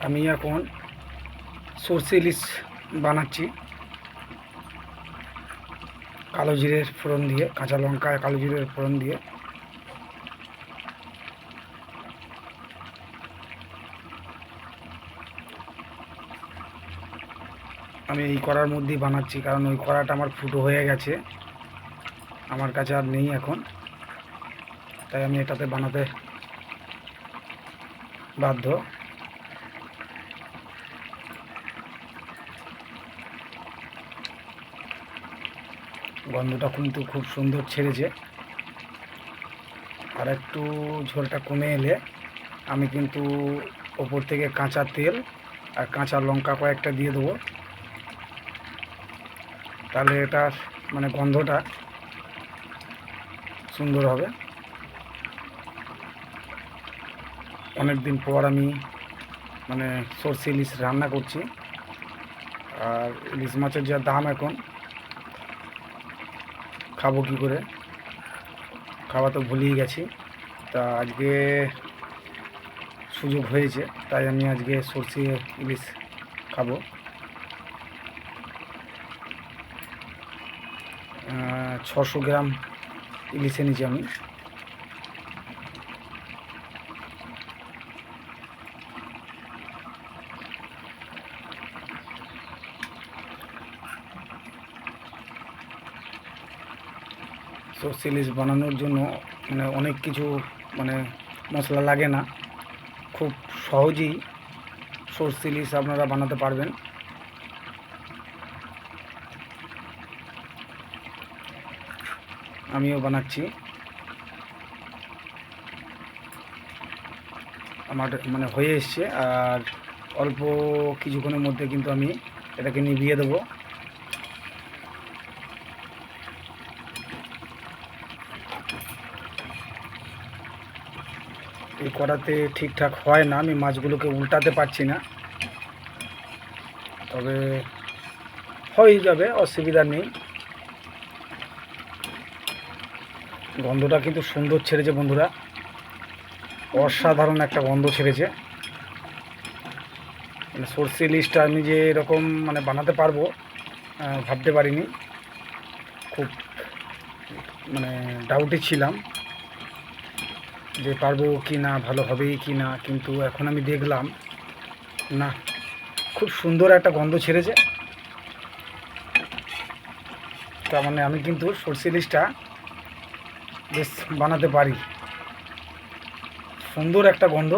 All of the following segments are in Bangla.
আমি এখন সরষে ইলিশ বানাচ্ছি কালো জিরের ফোড়ন দিয়ে, কাঁচা লঙ্কা কালো জিরের ফোড়ন দিয়ে। আমি এই কড়ার মধ্যেই বানাচ্ছি, কারণ ওই কড়াটা আমার ফুটো হয়ে গেছে, আমার কাছে আর নেই এখন, তাই আমি এটাতে বানাতে বাধ্য। গন্ধটা কিন্তু খুব সুন্দর ছেড়েছে। আর একটু ঝোলটা কমে এলে আমি কিন্তু ওপর থেকে কাঁচা তেল আর কাঁচা লঙ্কা কয়েকটা দিয়ে দেবো, তাহলে এটার গন্ধটা সুন্দর হবে। অনেক দিন পর আমি সরষে ইলিশ রান্না করছি। আর ইলিশ মাছের যা দাম এখন, খাবো কী করে, খাওয়া তো ভুলেই গেছি। তা আজকে সুযোগ হয়েছে, তাই আমি আজকে সরষে ইলিশ খাবো। 600 গ্রাম ইলিশ এনেছি আমি। সরষে ইলিশ বানানোর জন্য অনেক কিছু মশলা লাগে না, খুব সহজেই সরষে ইলিশ আপনারা বানাতে পারবেন। আমিও বানাচ্ছি। আমার হয়ে এসছে, আর অল্প কিছুক্ষণের মধ্যে কিন্তু আমি এটাকে নিভিয়ে দেবো। এই কড়াতে ঠিকঠাক হয় না, আমি মাছগুলোকে উল্টাতে পারছি না, তবে হয়ে যাবে, অসুবিধা নেই। গন্ধটা কিন্তু সুন্দর ছেড়েছে বন্ধুরা, অসাধারণ একটা গন্ধ ছেড়েছে। সরষে ইলিশটা আমি যে এরকম বানাতে পারবো ভাবতে পারিনি, খুব ডাউটে ছিলাম যে পারবো কি না, ভালো হবেই কি না, কিন্তু এখন আমি দেখলাম না, খুব সুন্দর একটা গন্ধ ছেড়েছে। তার আমি কিন্তু সরষে ইলিশটা বেশ বানাতে পারি। সুন্দর একটা গন্ধ,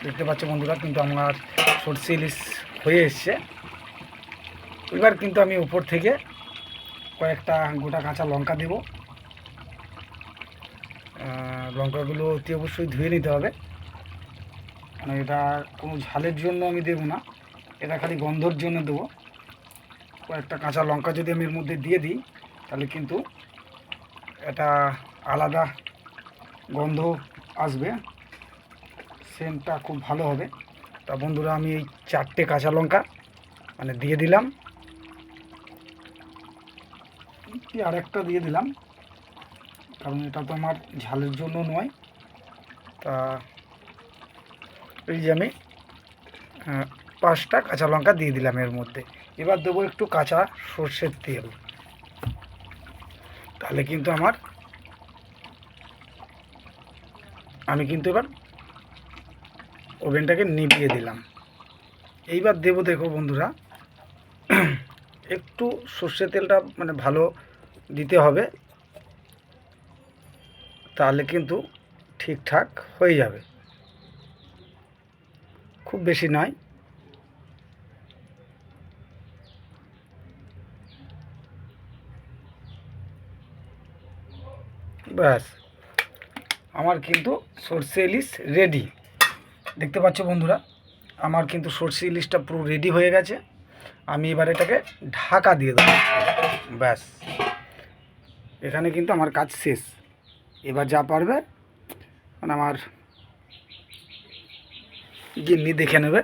দেখতে পাচ্ছ বন্ধুরা, কিন্তু আমার সরষে ইলিশ হয়ে এসছে। এবার কিন্তু আমি উপর থেকে কয়েকটা গোটা কাঁচা লঙ্কা দেব। লঙ্কাগুলো অতি অবশ্যই ধুয়ে নিতে হবে, এটা কোনো ঝালের জন্য আমি দেবো না, এটা খালি গন্ধর জন্য দেবো। কয়েকটা কাঁচা লঙ্কা যদি আমি এর মধ্যে দিয়ে দিই, তাহলে কিন্তু এটা আলাদা গন্ধ আসবে, সেন্টটা খুব ভালো হবে। তা বন্ধুরা, আমি এই 4টে কাঁচা লঙ্কা দিয়ে দিলাম, আর একটা দিয়ে দিলাম, কারণ এটা তো আমার ঝালের জন্য নয়। তা এই যে আমি 5টা কাঁচা লঙ্কা দিয়ে দিলাম এর মধ্যে। এবার দেবো একটু কাঁচা সর্ষের তেল, তাহলে কিন্তু আমি কিন্তু এবার ওভেনটাকে নিভিয়ে দিলাম। এইবার দেবো, দেখো বন্ধুরা, একটু সর্ষের তেলটা ভালো দিতে হবে, তাহলে কিন্তু ঠিকঠাক হয়ে যাবে, খুব বেশি নয়। ব্যাস, আমার কিন্তু সরষে ইলিশ রেডি। দেখতে পাচ্ছ বন্ধুরা, আমার কিন্তু সরষে ইলিশটা পুরো রেডি হয়ে গেছে। আমি এবার এটাকে ঢাকা দিয়ে দেবো। ব্যাস, এখানে কিন্তু আমার কাজ শেষ। এবার যা পারবে আমার গিন্নি দেখে নেবে।